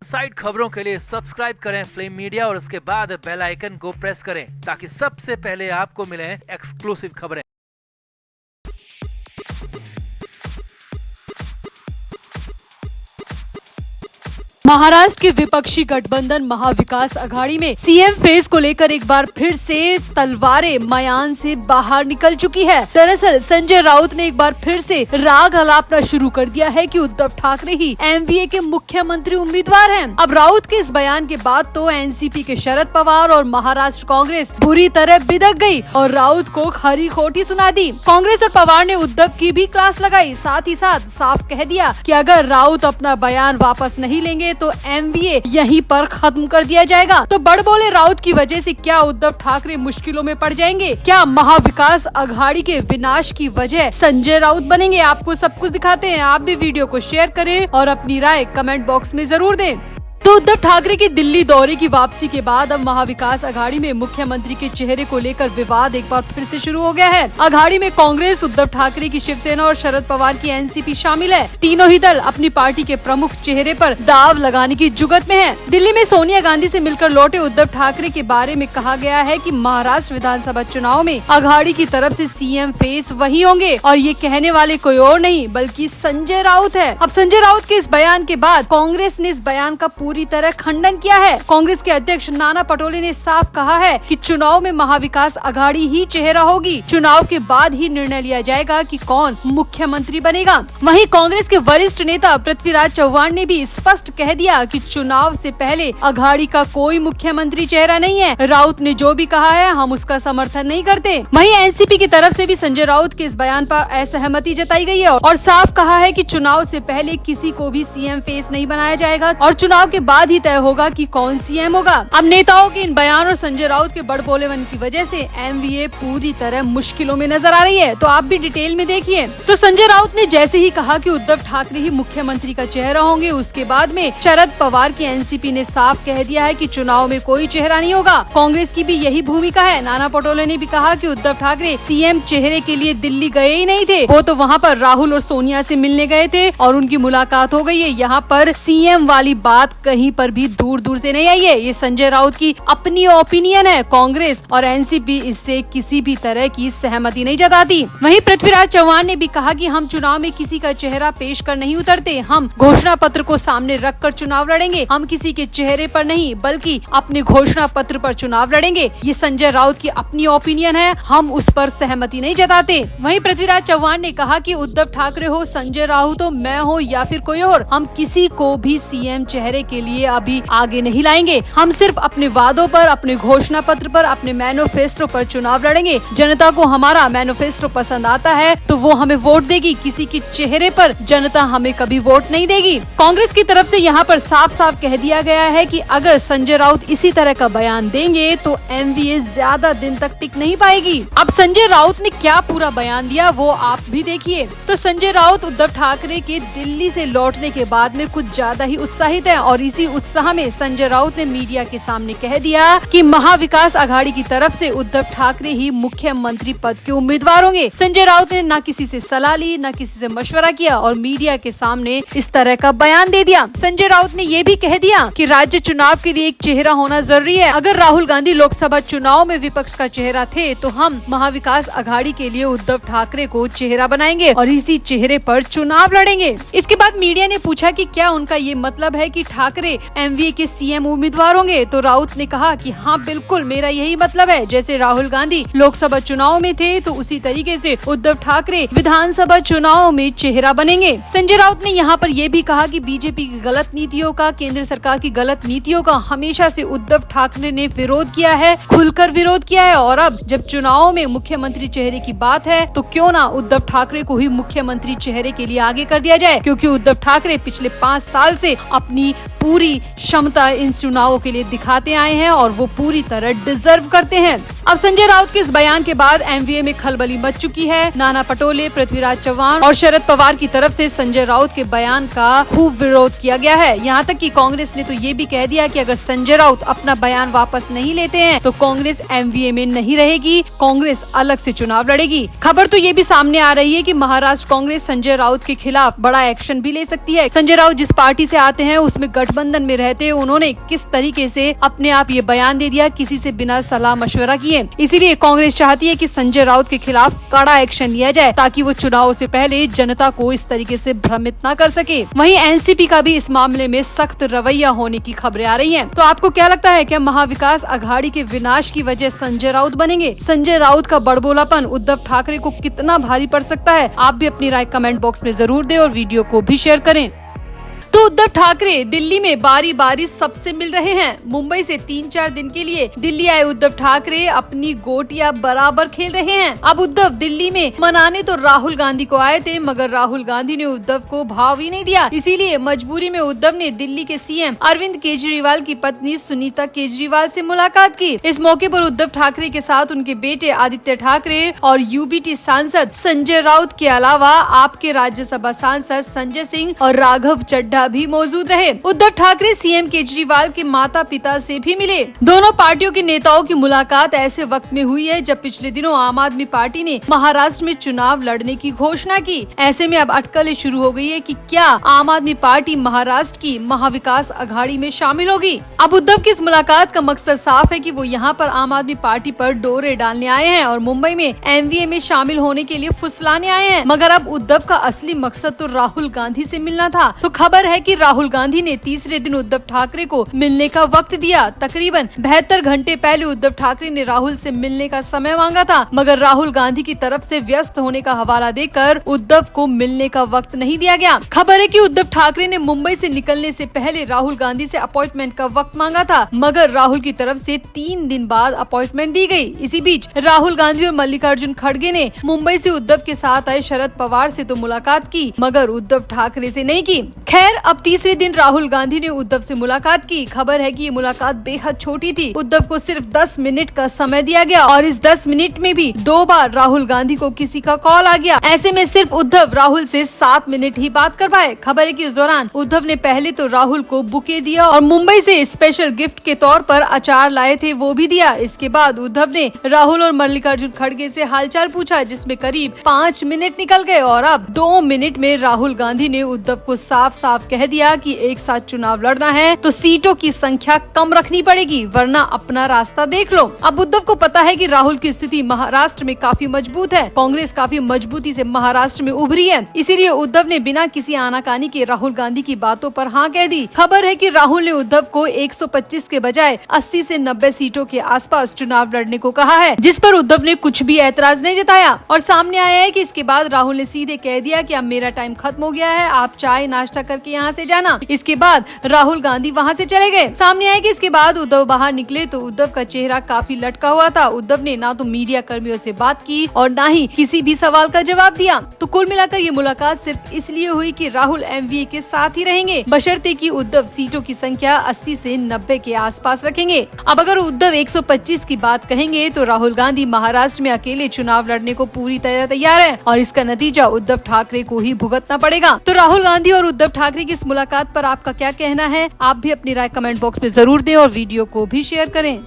Side खबरों के लिए सब्सक्राइब करें फ्लेम मीडिया और उसके बाद बेल आइकन को प्रेस करें ताकि सबसे पहले आपको मिले एक्सक्लूसिव खबरें। महाराष्ट्र के विपक्षी गठबंधन महाविकास अघाड़ी में सीएम फेस को लेकर एक बार फिर से तलवारें मैदान से बाहर निकल चुकी है। दरअसल संजय राउत ने एक बार फिर से राग हलापना शुरू कर दिया है कि उद्धव ठाकरे ही एमवीए के मुख्यमंत्री उम्मीदवार हैं। अब राउत के इस बयान के बाद तो एनसीपी के शरद पवार और महाराष्ट्र कांग्रेस बुरी तरह बिदक गई और राउत को खरी खोटी सुना दी। कांग्रेस और पवार ने उद्धव की भी क्लास लगाई, साथ ही साथ साफ कह दिया कि अगर राउत अपना बयान वापस नहीं लेंगे तो एमवीए यहीं पर खत्म कर दिया जाएगा। तो बड़बोले राउत की वजह से क्या उद्धव ठाकरे मुश्किलों में पड़ जाएंगे? क्या महाविकास अघाड़ी के विनाश की वजह संजय राउत बनेंगे? आपको सब कुछ दिखाते हैं। आप भी वीडियो को शेयर करें और अपनी राय कमेंट बॉक्स में जरूर दें। तो उद्धव ठाकरे की दिल्ली दौरे की वापसी के बाद अब महाविकास अघाड़ी में मुख्यमंत्री के चेहरे को लेकर विवाद एक बार फिर से शुरू हो गया है। अघाड़ी में कांग्रेस, उद्धव ठाकरे की शिवसेना और शरद पवार की एनसीपी शामिल है। तीनों ही दल अपनी पार्टी के प्रमुख चेहरे पर दाव लगाने की जुगत में है। दिल्ली में सोनिया गांधी से मिलकर लौटे उद्धव ठाकरे के बारे में कहा गया है कि महाराष्ट्र विधानसभा चुनाव में अघाड़ी की तरफ से सीएम फेस वही होंगे और ये कहने वाले कोई और नहीं बल्कि संजय राउत है। अब संजय राउत के इस बयान के बाद कांग्रेस ने इस बयान का पूरी तरह खंडन किया है। कांग्रेस के अध्यक्ष नाना पटोले ने साफ कहा है कि चुनाव में महाविकास अघाड़ी ही चेहरा होगी। चुनाव के बाद ही निर्णय लिया जाएगा कि कौन मुख्यमंत्री बनेगा। वहीं कांग्रेस के वरिष्ठ नेता पृथ्वीराज चव्हाण ने भी स्पष्ट कह दिया कि चुनाव से पहले अघाड़ी का कोई मुख्यमंत्री चेहरा नहीं है। राउत ने जो भी कहा है हम उसका समर्थन नहीं करते। वहीं एनसीपी की तरफ से भी संजय राउत के इस बयान पर असहमति जताई गई है और साफ कहा है कि चुनाव से पहले किसी को भी सीएम फेस नहीं बनाया जाएगा और चुनाव के बाद ही तय होगा कि कौन सीएम होगा। अब नेताओं के इन बयान और संजय राउत के बड़बोलेपन की वजह से एमवीए पूरी तरह मुश्किलों में नजर आ रही है। तो आप भी डिटेल में देखिए। तो संजय राउत ने जैसे ही कहा कि उद्धव ठाकरे ही मुख्यमंत्री का चेहरा होंगे, उसके बाद में शरद पवार की एनसीपी ने साफ कह दिया है कि चुनाव में कोई चेहरा नहीं होगा। कांग्रेस की भी यही भूमिका है। नाना पटोले ने भी कहा कि उद्धव ठाकरे सीएम चेहरे के लिए दिल्ली गए ही नहीं थे, वो तो वहाँ पर राहुल और सोनिया से मिलने गए थे और उनकी मुलाकात हो गई है। यहाँ पर सीएम वाली बात कहीं पर भी दूर दूर से नहीं आई है। ये संजय राउत की अपनी ओपिनियन है। कांग्रेस और एनसीपी इससे किसी भी तरह की सहमति नहीं जताती। वहीं पृथ्वीराज चव्हाण ने भी कहा कि हम चुनाव में किसी का चेहरा पेश कर नहीं उतरते, हम घोषणा पत्र को सामने रखकर चुनाव लड़ेंगे। हम किसी के चेहरे पर नहीं बल्कि अपने घोषणा पत्र पर चुनाव लड़ेंगे। ये संजय राउत की अपनी ओपिनियन है, हम उस पर सहमति नहीं जताते। वहीं पृथ्वीराज चव्हाण ने कहा कि उद्धव ठाकरे हो, संजय राउत हो, मैं हो या फिर कोई और, हम किसी को भी सीएम चेहरे के लिए अभी आगे नहीं लाएंगे। हम सिर्फ अपने वादों पर, अपने घोषणा पत्र पर, अपने मैनिफेस्टो पर चुनाव लड़ेंगे। जनता को हमारा मैनिफेस्टो पसंद आता है तो वो हमें वोट देगी। किसी के चेहरे पर जनता हमें कभी वोट नहीं देगी। कांग्रेस की तरफ से यहाँ पर साफ साफ कह दिया गया है कि अगर संजय राउत इसी तरह का बयान देंगे तो एमवीए ज्यादा दिन तक टिक नहीं पाएगी। अब संजय राउत ने क्या पूरा बयान दिया वो आप भी देखिए। तो संजय राउत उद्धव ठाकरे के दिल्ली से लौटने के बाद में कुछ ज्यादा ही उत्साहित है और इसी उत्साह में संजय राउत ने मीडिया के सामने कह दिया कि महाविकास अघाड़ी की तरफ से उद्धव ठाकरे ही मुख्यमंत्री पद के उम्मीदवार होंगे। संजय राउत ने न किसी से सलाह ली, न किसी से मशवरा किया और मीडिया के सामने इस तरह का बयान दे दिया। संजय राउत ने ये भी कह दिया कि राज्य चुनाव के लिए एक चेहरा होना जरूरी है। अगर राहुल गांधी लोकसभा चुनाव में विपक्ष का चेहरा थे तो हम महाविकास अघाड़ी के लिए उद्धव ठाकरे को चेहरा बनाएंगे और इसी चेहरे पर चुनाव लड़ेंगे। इसके बाद मीडिया ने पूछा कि क्या उनका ये मतलब है कि ठाकरे एमवीए के सीएम उम्मीदवार होंगे? तो राउत ने कहा कि हाँ बिल्कुल, मेरा यही मतलब है। जैसे राहुल गांधी लोकसभा चुनाव में थे तो उसी तरीके से उद्धव ठाकरे विधानसभा चुनाव में चेहरा बनेंगे। संजय राउत ने यहाँ पर यह भी कहा कि बीजेपी की गलत नीतियों का, केंद्र सरकार की गलत नीतियों का हमेशा से उद्धव ठाकरे ने विरोध किया है, खुलकर विरोध किया है और अब जब चुनाव में मुख्यमंत्री चेहरे की बात है तो क्यों ना उद्धव ठाकरे को ही मुख्यमंत्री चेहरे के लिए आगे कर दिया जाए, क्योंकि उद्धव ठाकरे पिछले 5 साल से अपनी पूरी क्षमता इन चुनावों के लिए दिखाते आए हैं और वो पूरी तरह डिजर्व करते हैं। अब संजय राउत के इस बयान के बाद एमवीए में खलबली मच चुकी है। नाना पटोले, पृथ्वीराज चव्हाण और शरद पवार की तरफ से संजय राउत के बयान का खूब विरोध किया गया है। यहाँ तक कि कांग्रेस ने तो ये भी कह दिया कि अगर संजय राउत अपना बयान वापस नहीं लेते हैं तो कांग्रेस एमवीए में नहीं रहेगी, कांग्रेस अलग से चुनाव लड़ेगी। खबर तो ये भी सामने आ रही है कि महाराष्ट्र कांग्रेस संजय राउत के खिलाफ बड़ा एक्शन भी ले सकती है। संजय राउत जिस पार्टी से आते हैं उसमें गठबंधन में रहते उन्होंने किस तरीके से अपने आप ये बयान दे दिया, किसी से बिना सलाह मशवरा किए। इसीलिए कांग्रेस चाहती है कि संजय राउत के खिलाफ कड़ा एक्शन लिया जाए ताकि वो चुनाव से पहले जनता को इस तरीके से भ्रमित न कर सके। वहीं एनसीपी का भी इस मामले में सख्त रवैया होने की खबरें आ रही हैं। तो आपको क्या लगता है, क्या महाविकास अघाड़ी के विनाश की वजह संजय राउत बनेंगे? संजय राउत का बड़बोलापन उद्धव ठाकरे को कितना भारी पड़ सकता है? आप भी अपनी राय कमेंट बॉक्स में जरूर दें और वीडियो को भी शेयर करें। तो उद्धव ठाकरे दिल्ली में बारी बारी सबसे मिल रहे हैं। मुंबई से 3-4 दिन के लिए दिल्ली आए उद्धव ठाकरे अपनी गोटियां बराबर खेल रहे हैं। अब उद्धव दिल्ली में मनाने तो राहुल गांधी को आए थे, मगर राहुल गांधी ने उद्धव को भाव ही नहीं दिया। इसीलिए मजबूरी में उद्धव ने दिल्ली के सीएम अरविंद केजरीवाल की पत्नी सुनीता केजरीवाल से मुलाकात की। इस मौके पर उद्धव ठाकरे के साथ उनके बेटे आदित्य ठाकरे और यूबीटी सांसद संजय राउत के अलावा आपके राज्यसभा सांसद संजय सिंह और राघव चड्ढा भी मौजूद रहे। उद्धव ठाकरे सीएम केजरीवाल के माता पिता से भी मिले। दोनों पार्टियों के नेताओं की मुलाकात ऐसे वक्त में हुई है जब पिछले दिनों आम आदमी पार्टी ने महाराष्ट्र में चुनाव लड़ने की घोषणा की। ऐसे में अब अटकलें शुरू हो गई है कि क्या आम आदमी पार्टी महाराष्ट्र की महाविकास अघाड़ी में शामिल होगी। अब उद्धव की इस मुलाकात का मकसद साफ है कि वो यहाँ पर आम आदमी पार्टी पर डोरे डालने आए हैं और मुंबई में एमवीए में शामिल होने के लिए फुसलाने आए हैं। मगर अब उद्धव का असली मकसद तो राहुल गांधी से मिलना था। तो खबर है कि राहुल गांधी ने तीसरे दिन उद्धव ठाकरे को मिलने का वक्त दिया। तकरीबन 72 घंटे पहले उद्धव ठाकरे ने राहुल से मिलने का समय मांगा था, मगर राहुल गांधी की तरफ से व्यस्त होने का हवाला देकर उद्धव को मिलने का वक्त नहीं दिया गया। खबर है कि उद्धव ठाकरे ने मुंबई से निकलने से पहले राहुल गांधी से अपॉइंटमेंट का वक्त मांगा था, मगर राहुल की तरफ से 3 दिन बाद अपॉइंटमेंट दी गई। इसी बीच राहुल गांधी और मल्लिकार्जुन खड़गे ने मुंबई से उद्धव के साथ आए शरद पवार से तो मुलाकात की, मगर उद्धव ठाकरे से नहीं की। खैर, अब तीसरे दिन राहुल गांधी ने उद्धव से मुलाकात की। खबर है कि ये मुलाकात बेहद छोटी थी। उद्धव को सिर्फ 10 मिनट का समय दिया गया और इस 10 मिनट में भी 2 बार राहुल गांधी को किसी का कॉल आ गया। ऐसे में सिर्फ उद्धव राहुल से 7 मिनट ही बात कर पाए। खबर है कि इस दौरान उद्धव ने पहले तो राहुल को बुके दिया और मुंबई से स्पेशल गिफ्ट के तौर पर अचार लाए थे वो भी दिया। इसके बाद उद्धव ने राहुल और मल्लिकार्जुन खड़गे से हालचाल पूछा, जिसमें करीब 5 मिनट निकल गए और अब 2 मिनट में राहुल गांधी ने उद्धव को साफ साफ कह दिया कि एक साथ चुनाव लड़ना है तो सीटों की संख्या कम रखनी पड़ेगी, वरना अपना रास्ता देख लो। अब उद्धव को पता है कि राहुल की स्थिति महाराष्ट्र में काफी मजबूत है। कांग्रेस काफी मजबूती से महाराष्ट्र में उभरी है। इसीलिए उद्धव ने बिना किसी आनाकानी के राहुल गांधी की बातों पर हाँ कह दी। खबर है कि राहुल ने उद्धव को 125 के बजाय 80 से 90 सीटों के आसपास चुनाव लड़ने को कहा है, जिस पर उद्धव ने कुछ भी ऐतराज नहीं जताया। और सामने आया है कि इसके बाद राहुल ने सीधे कह दिया कि अब मेरा टाइम खत्म हो गया है, आप चाय नाश्ता करके यहाँ से जाना। इसके बाद राहुल गांधी वहां से चले गए। सामने आया कि इसके बाद उद्धव बाहर निकले तो उद्धव का चेहरा काफी लटका हुआ था। उद्धव ने ना तो मीडिया कर्मियों से बात की और ना ही किसी भी सवाल का जवाब दिया। तो कुल मिलाकर ये मुलाकात सिर्फ इसलिए हुई कि राहुल एमवीए के साथ ही रहेंगे, बशर्ते कि उद्धव सीटों की संख्या 80 से 90 के आसपास रखेंगे। अब अगर उद्धव 125 की बात कहेंगे तो राहुल गांधी महाराष्ट्र में अकेले चुनाव लड़ने को पूरी तरह तैयार है और इसका नतीजा उद्धव ठाकरे को ही भुगतना पड़ेगा। तो राहुल गांधी और उद्धव ठाकरे की इस मुलाकात पर आपका क्या कहना है? आप भी अपनी राय कमेंट बॉक्स में जरूर दें और वीडियो को भी शेयर करें।